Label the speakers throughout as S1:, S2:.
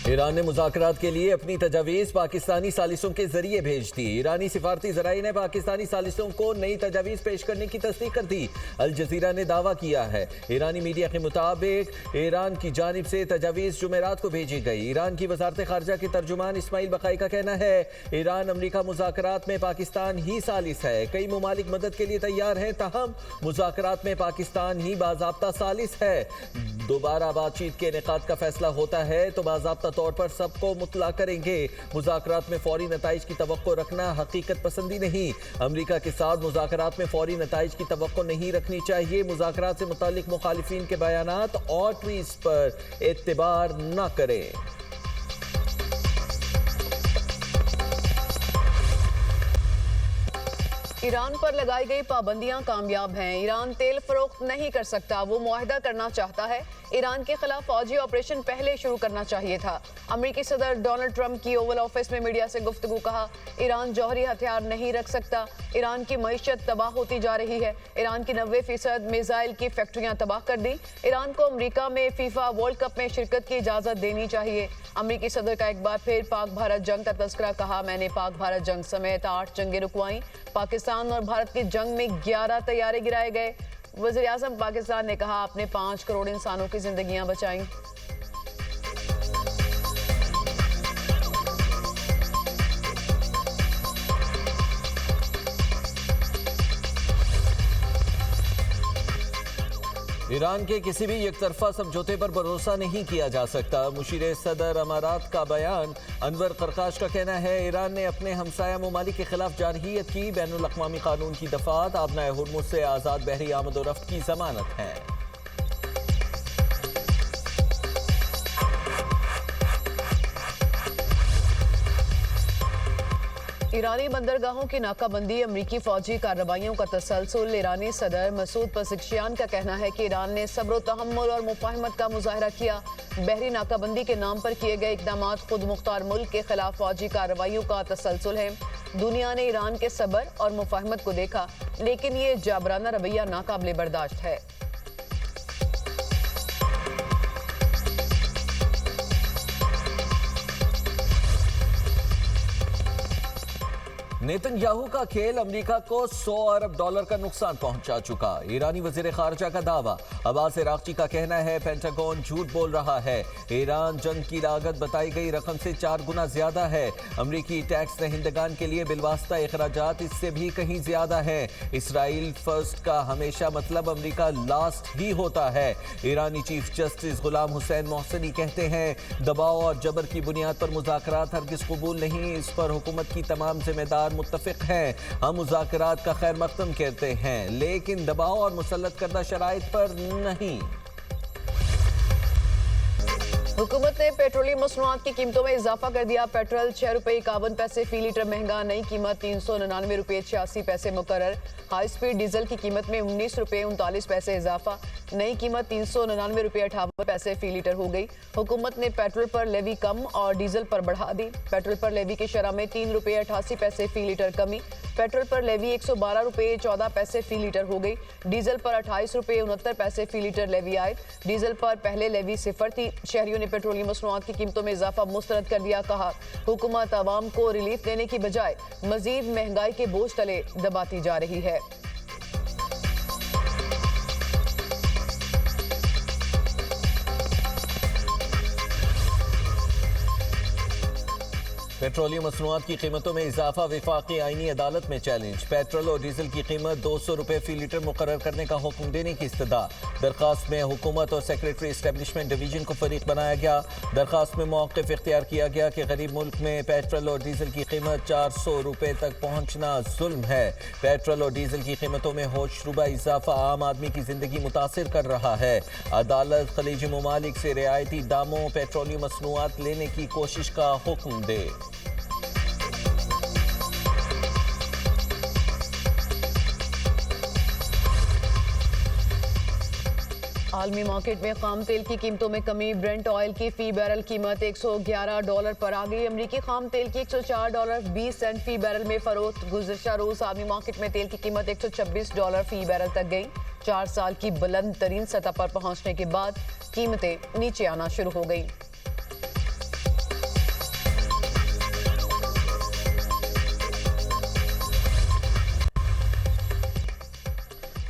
S1: Iran ने मुज़ाकरात के लिए अपनी तजावीज़ पाकिस्तानी सालिसों के जरिए भेज दी। ईरानी सिफारती ज़राई ने पाकिस्तानी सालिसों को नई तजावीज़ पेश करने की तस्दीक कर दी। अल जज़ीरा ने दावा किया है। ईरानी मीडिया के मुताबिक ईरान की जानिब से तजावीज़ जुमेरात को भेजी गई। ईरान की वज़ारत ख़ारजा के तर्जुमान इस्माइल बक़ाई का कहना है, ईरान अमरीका मुज़ाकरात में पाकिस्तान ही सालिस है। कई ममालिक मदद के लिए तैयार हैं, ताहम मुज़ाकरात में पाकिस्तान ही बाज़ाब्ता सालिस है। दोबारा बातचीत के इनेकाद का फैसला होता है तो बाज़ाब्ता तौर पर सबको मुतला करेंगे। मुज़ाकरात में फौरी नताइज की तवक्को रखना हकीकत पसंदी नहीं। अमरीका के साथ मुज़ाकरात में फौरी नताइज की तवक्को नहीं रखनी चाहिए। मुज़ाकरात से मुतालिक मुखालिफिन के बयानात और ट्वीट्स पर एतबार न करें।
S2: ईरान पर लगाई गई पाबंदियां कामयाब हैं। ईरान तेल फरोख्त नहीं कर सकता, वो मुआहदा करना चाहता है। ईरान के खिलाफ फौजी ऑपरेशन पहले शुरू करना चाहिए था। अमेरिकी सदर डोनाल्ड ट्रंप की ओवल ऑफिस में मीडिया से गुफ्तगू। कहा, ईरान जौहरी हथियार नहीं रख सकता। ईरान की मईशत तबाह होती जा रही है। ईरान की 90% मिसाइल की फैक्ट्रियां तबाह कर दी। ईरान को अमेरिका में फीफा वर्ल्ड कप में शिरकत की इजाजत देनी चाहिए। अमेरिकी सदर का एक बार फिर पाक भारत जंग का तस्करा। कहा, मैंने पाक भारत जंग समेत 8 जंगें रुकवाई। पाकिस्तान और भारत की जंग में 11 तैयारे गिराए गए। वज़ीर आज़म पाकिस्तान ने कहा, आपने 5 करोड़ इंसानों की जिंदगियां बचाई।
S1: ईरान के किसी भी एकतरफा समझौते पर भरोसा नहीं किया जा सकता। मुशीर सदर अमारात का बयान। अनवर करकाश का कहना है, ईरान ने अपने हमसाया ममालिक के खिलाफ जारहियत की। बैनुल अक़वामी कानून की दफात आबनाए हुर्मुज़ से आज़ाद बहरी आमद व रफ्त की जमानत है।
S2: ईरानी बंदरगाहों की नाकाबंदी, अमरीकी फौजी कार्रवाइयों का तसलसल। ईरानी सदर मसूद पज़ेश्कियान का कहना है कि ईरान ने सब्र तहम्मुल और मुफाहमत का मुजाहरा किया। बहरी नाकाबंदी के नाम पर किए गए इक़दाम खुद मुख्तार मुल्क के खिलाफ फौजी कार्रवाइयों का तसलसल है। दुनिया ने ईरान के सब्र और मुफाहमत को देखा, लेकिन ये जाबराना रवैया नाकाबिले बर्दाश्त है।
S1: नेतन्याहू का खेल अमेरिका को 100 अरब डॉलर का नुकसान पहुंचा चुका। ईरानी वजीर खारजा का दावा। अब्बास इराक़ची का कहना है, पेंटागन झूठ बोल रहा है। ईरान जंग की लागत बताई गई रकम से 4 गुना ज्यादा है। अमरीकी टैक्स दहिंदगान के लिए बिलवास्ता अखराजात इससे भी कहीं ज्यादा है। इसराइल फर्स्ट का हमेशा मतलब अमरीका लास्ट ही होता है। ईरानी चीफ जस्टिस गुलाम हुसैन मोहसिनी कहते हैं, दबाव और जबर की बुनियाद पर मुज़ाकरात हरगिज़ कबूल नहीं। इस पर हुकूमत की तमाम जिम्मेदार मुत्तफिक हैं। हम मुज़ाकरात का खैर मकदम कहते हैं, लेकिन दबाव और मुसल्लत करदा शराइत पर नहीं।
S2: हुकूमत ने पेट्रोलियम मसनूआत की कीमतों में इजाफा कर दिया। पेट्रोल 6 रुपये 51 पैसे फी लीटर महंगा, नई कीमत 399 रुपये 86 पैसे मुकर्रर। हाई स्पीड डीजल की कीमत में 19 रुपये 39 पैसे इजाफा, नई कीमत 399 रुपये 58 पैसे फी लीटर हो गई। हुकूमत ने पेट्रोल पर लेवी कम और डीजल पर बढ़ा दी। पेट्रोल पर लेवी की शरह में 3 रुपये 88 पैसे फी लीटर कमी। पेट्रोल पर लेवी 112 रुपये 14 पैसे फी लीटर हो गई। डीजल पर 28 रुपये 69 पैसे फी लीटर लेवी आए। डीजल पर पहले लेवी 0 थी। शहरियों ने पेट्रोलियम मसनूआत की कीमतों में इजाफा मुस्तरद कर दिया। कहा, हुकूमत आवाम को रिलीफ देने की बजाय मजीद महंगाई के बोझ तले दबाती जा रही है।
S1: पेट्रोलियम मसनूआत की कीमतों में इजाफा वफाकी आईनी अदालत में चैलेंज। पेट्रोल और डीजल की कीमत 200 रुपये फी लीटर मुकर्रर करने का हुक्म देने की इस्तदा। दरखास्त में हुकूमत और सेक्रेटरी इस्टेब्लिशमेंट डिवीजन को फरीक बनाया गया। दरखास्त में मौक़िफ़ इख्तियार किया गया कि गरीब मुल्क में पेट्रोल और डीजल की कीमत 400 रुपये तक पहुँचना जुल्म है। पेट्रोल और डीजल की कीमतों में होशरुबा इजाफा आम आदमी की जिंदगी मुतासिर कर रहा है। अदालत खलीजी ममालिक से रियायती दामों पेट्रोलियम मसनूआत लेने की कोशिश का हुक्म दे।
S2: आलमी मार्केट में खाम तेल की कीमतों में कमी। ब्रेंट ऑयल की फी बैरल कीमत 111 डॉलर पर आ गई। अमरीकी खाम तेल की 104 डॉलर 20 सेंट फी बैरल में फरोख्त। गुज़िश्ता रोज आलमी मार्केट में तेल की कीमत 126 डॉलर फी बैरल तक गई। 4 साल की बुलंद तरीन सतह पर पहुंचने के बाद कीमतें नीचे आना शुरू हो गई।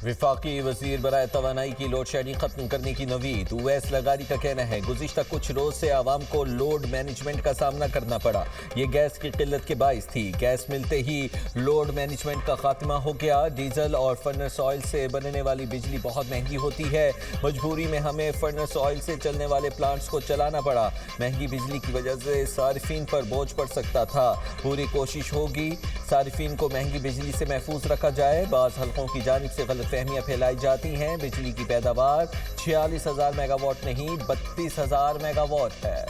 S1: विफाकी वजीर बराए तवानाई की लोड शेडिंग खत्म करने की नवीद। उवैस लगारी का कहना है गुज़िश्ता कुछ रोज से आवाम को लोड मैनेजमेंट का सामना करना पड़ा। ये गैस की किल्लत के बाइस थी। गैस मिलते ही लोड मैनेजमेंट का खात्मा हो गया। डीजल और फर्नेस ऑयल से बनने वाली बिजली बहुत महंगी होती है। मजबूरी में हमें फर्नेस ऑयल से चलने वाले प्लांट्स को चलाना पड़ा। महंगी बिजली की वजह से सारिफीन पर बोझ पड़ सकता था। पूरी कोशिश होगी सारिफीन को महंगी बिजली से महफूज रखा जाए। बाज़ हल्कों की जानिब से गलतफहमियां फैलाई जाती हैं। बिजली की पैदावार 46,000 मेगावाट नहीं 32,000 मेगावाट है।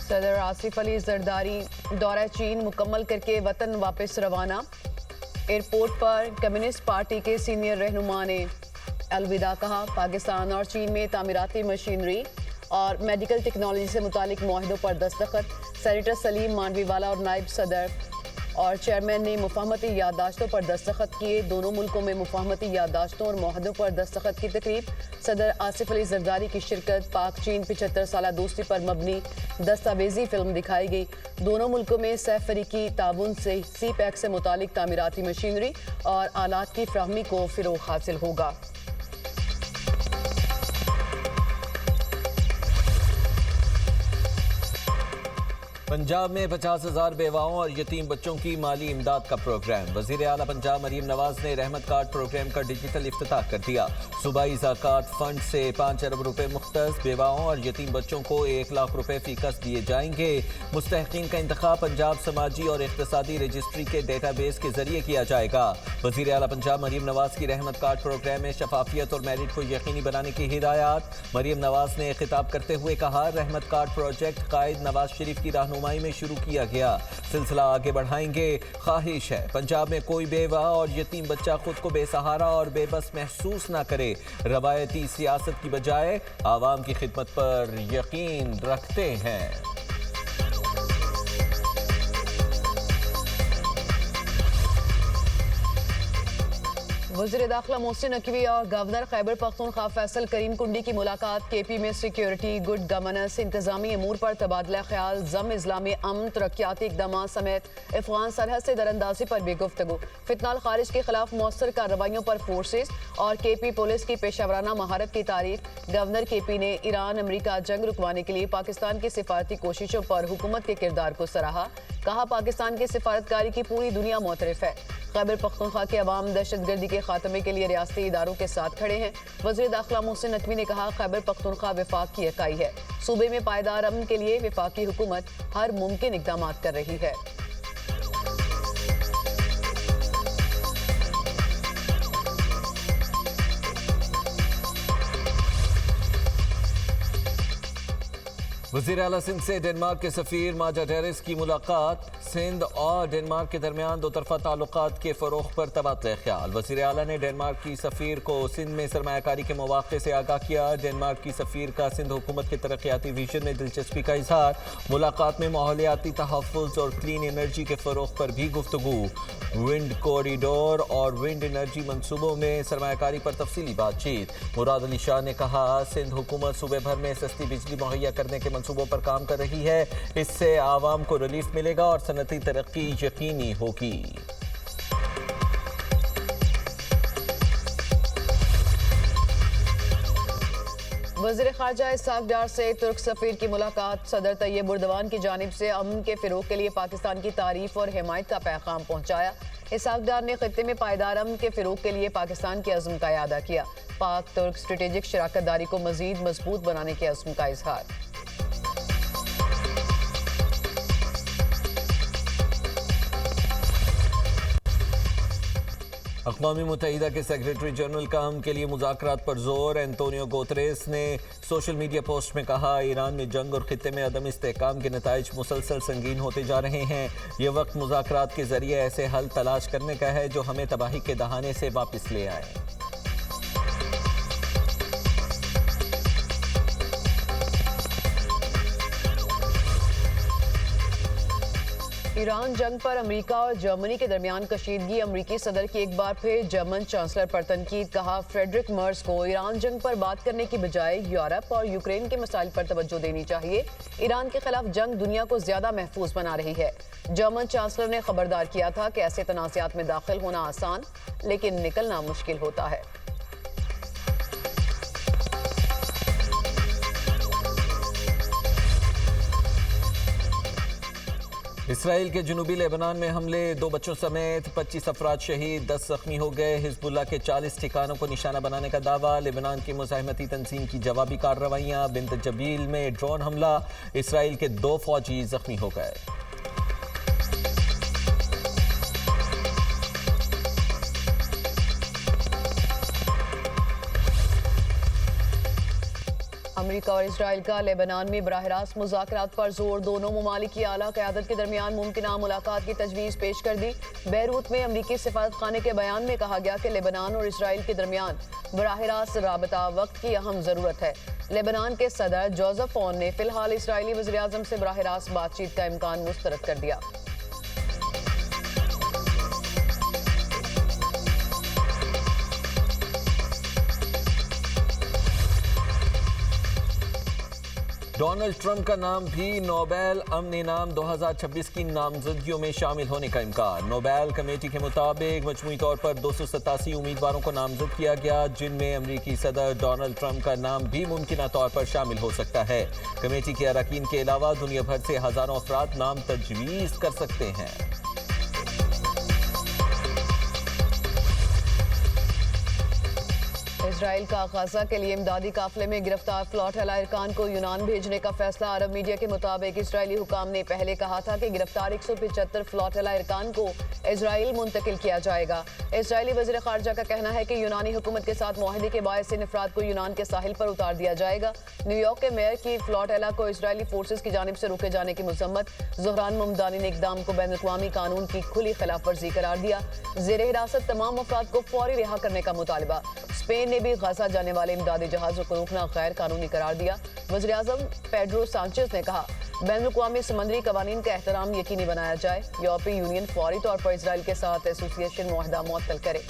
S2: सदर आसिफ अली जरदारी दौरा चीन मुकम्मल करके वतन वापस रवाना। एयरपोर्ट पर कम्युनिस्ट पार्टी के सीनियर रहनुमा ने अलविदा कहा। पाकिस्तान और चीन में तामीराती मशीनरी और मेडिकल टेक्नोलॉजी से मुतालिक मुआहिदों पर दस्तखत। सेनेटर सलीम मांडवीवाला और नायब सदर और चेयरमैन ने मुफाहमती याददाश्तों पर दस्तखत किए। दोनों मुल्कों में मुफाहमती याददाश्तों और मुआहदों पर दस्तखत की तकरीब। सदर आसिफ अली जरदारी की शिरकत। पाक चीन 75 साला दोस्ती पर मबनी दस्तावेजी फिल्म दिखाई गई। दोनों मुल्कों में सहफरीकी ताउन से सी पैक से मुतालिक तामीराती मशीनरी और आलात की फ्राहमी को फ़िरोग हासिल होगा।
S1: पंजाब में 50,000 बेवाओं और यतीम बच्चों की माली इमदाद का प्रोग्राम। वज़ीर आला पंजाब मरीम नवाज ने रहमत कार्ड प्रोग्राम का डिजिटल इफ्तिताह कर दिया। सूबाई ज़कात फंड से 5 अरब रुपए मुख्तस बेवाओं और यतीम बच्चों को 1 लाख रुपए फीकस दिए जाएंगे। मुस्तहकीन का इंतखाब पंजाब समाजी और इक़्तिसादी रजिस्ट्री के डेटाबेस के जरिए किया जाएगा। वज़ीर आला पंजाब मरीम नवाज की रहमत कार्ड प्रोग्राम में शफाफियत और मेरिट को यकीनी बनाने की हिदायत। मरीम नवाज ने खिताब करते हुए कहा रहमत कार्ड प्रोजेक्ट कायद नवाज शरीफ की रहनुमाई में शुरू किया गया। सिलसिला आगे बढ़ाएंगे। ख्वाहिश है पंजाब में कोई बेवा और यतीम बच्चा खुद को बेसहारा और बेबस महसूस ना करे। रवायती सियासत की बजाय आवाम की खिदमत पर यकीन रखते हैं।
S2: वज़ीर दाखिला मोहसिन नकवी और गवर्नर खैबर पख्तूनख्वा फैसल करीम कुंडी की मुलाकात। केपी में सिक्योरिटी, गुड गवर्नेंस, इंतजामी अमूर पर तबादला ख्याल। जम इस्लामी अमन, तरक्याती इकदाम समेत अफगान सरहद से दरअंदाजी पर भी गुफ्तगू। फितनाल खारिज के खिलाफ मौसर कार्रवाइयों पर फोर्सेस और केपी पुलिस की पेशावराना महारत की तारीफ। गवर्नर केपी ने ईरान अमरीका जंग रुकवाने के लिए पाकिस्तान की सिफारती कोशिशों पर हुकूमत के किरदार को सराहा। कहा पाकिस्तान की सिफारतकारी की पूरी दुनिया मोतरफ है। खैबर पख्तूनख्वा के अवाम दहशतगर्दी के खात्मे के लिए रियासती इदारों के साथ खड़े हैं। वज़ीर दाखिला मोहसिन नकवी ने कहा खैबर पख्तूनख्वा विफाक की इकाई है। सूबे में पायदार अमन के लिए विफाकी हुकूमत हर मुमकिन इकदाम कर रही है।
S1: वज़ीर आला सिंध से डेनमार्क के सफ़ीर माजा टेरेस की मुलाकात। सिंध और डेनमार्क के दरमियान दो तरफा ताल्लुकात के फ़रोग़ पर तबादला ख्याल। वज़ीर आला ने डेनमार्क की सफ़ीर को सिंध में सरमायाकारी के मौक़े से आगाह किया। डेनमार्क की सफ़ीर का सिंध हुकूमत के तरक्याती विजन में दिलचस्पी का इज़हार। मुलाकात में माहौलियाती तहफ़्फ़ुज़ और क्लीन एनर्जी के फ़रोग़ पर भी गुफ्तगू। विंड कॉरिडोर और विंड एनर्जी मनसूबों में सरमायाकारी पर तफसीली बातचीत। मुराद अली शाह ने कहा सिंध हुकूमत सूबे भर में सस्ती बिजली मुहैया करने के मनसूबों पर काम कर रही है। इससे आवाम को रिलीफ मिलेगा और सनती तरक्की यकीनी होगी।
S2: वज़ीर ख़ारजा इस्हाक़ डार से तुर्क सफ़ीर की मुलाकात। सदर तैयब उर्दवान की जानिब से अमन के फ़िरोग़ के लिए पाकिस्तान की तारीफ़ और हिमायत का पैगाम पहुँचाया। इस्हाक़ डार ने ख़ित्ते में पायदार अमन के फ़िरोग़ के लिए पाकिस्तान के अज़्म का इआदा किया। पाक तुर्क स्ट्रेटेजिक शराकत दारी को मज़ीद मजबूत बनाने के अज़्म का इज़हार।
S1: अक़वाम मुत्तहिदा के सेक्रेटरी जनरल का अमन के लिए मुज़ाकरात पर जोर। एंटोनियो गुतेरेस ने सोशल मीडिया पोस्ट में कहा ईरान में जंग और खित्ते में अदम इस्तेहकाम के नताइज मुसलसल संगीन होते जा रहे हैं। ये वक्त मुज़ाकरात के जरिए ऐसे हल तलाश करने का है जो हमें तबाही के दहाने से वापस ले आए।
S2: ईरान जंग पर अमेरिका और जर्मनी के दरमियान कशीदगी। अमेरिकी सदर की एक बार फिर जर्मन चांसलर पर तनकीद। कहा, फ्रेडरिक मर्ज को ईरान जंग पर बात करने की बजाय यूरोप और यूक्रेन के मसाइल पर तवज्जो देनी चाहिए। ईरान के खिलाफ जंग दुनिया को ज्यादा महफूज बना रही है। जर्मन चांसलर ने खबरदार किया था कि ऐसे तनाज़ात में दाखिल होना आसान लेकिन निकलना मुश्किल होता है।
S1: इसराइल के जुनूबी लेबनान में हमले, 2 बच्चों समेत 25 अफराद शहीद, 10 जख्मी हो गए। हिजबुल्लाह के 40 ठिकानों को निशाना बनाने का दावा। लेबनान की मुजाहिमती तंजीम की जवाबी कार्रवाइयां। बिंत जबील में ड्रोन हमला, इसराइल के 2 फौजी जख्मी हो गए।
S2: अमेरिका और इसराइल का लेबनान में बराह रास्त मुज़ाकरात पर जोर। दोनों ममालिक की आला क़यादत के दरमियान मुमकिना मुलाकात की तजवीज़ पेश कर दी। बैरूत में अमरीकी सिफारत खाने के बयान में कहा गया कि लेबनान और इसराइल के दरमियान बराह रास्त राबता वक्त की अहम ज़रूरत है। लेबनान के सदर जोसेफ ऑन ने फिलहाल इसराइली वज़ीर आज़म से बराह रास्त बातचीत का इम्कान मुस्तरद कर दिया।
S1: डोनाल्ड ट्रंप का नाम भी नोबेल अमन इनाम 2026 की नामजदगियों में शामिल होने का इम्कान। नोबेल कमेटी के मुताबिक मजमूई तौर पर 287 उम्मीदवारों को नामजद किया गया, जिनमें अमरीकी सदर डोनाल्ड ट्रंप का नाम भी मुमकिना तौर पर शामिल हो सकता है। कमेटी के अरकान के अलावा दुनिया भर से हजारों अफराद नाम तजवीज़ कर सकते हैं।
S2: इसराइल का गाजा के लिए इमदादी काफिले में गिरफ्तार फ्लॉट अरकान को यूनान भेजने का फैसला। अरब मीडिया के मुताबिक इसराइली हुकाम ने पहले कहा था कि गिरफ्तार 175 फ्लॉट अरकान को इसराइल मुंतकिल किया जाएगा। इसराइली वज़ीर ख़ारजा का कहना है कि यूनानी हुकूमत के साथ मुआहदे के बायस इन अफराद को यूनान के साहिल पर उतार दिया जाएगा। न्यूयॉर्क के मेयर की फ्लॉट को इसराइली फोर्सेज की जानिब से रोके जाने की मजम्मत। ज़ोहरान ममदानी ने इक़दाम को बैनुल-अक़वामी कानून की खुली खिलाफ वर्जी करार दिया। ज़ेरे हिरासत तमाम अफराद को फौरी रिहा करने का मुतालबा। स्पेन ने भी गाजा जाने वाले इमदादी जहाज़ों को रोकना गैर कानूनी करार दिया। वज़ीर आज़म पेड्रो सांचेज़ ने कहा, बैनुल-अक़वामी समुद्री कवानीन का एहतराम यकीनी बनाया जाए। यूरोपीय यूनियन फौरी तौर पर इसराइल के साथ एसोसिएशन मुआहदा मुअत्तल करे।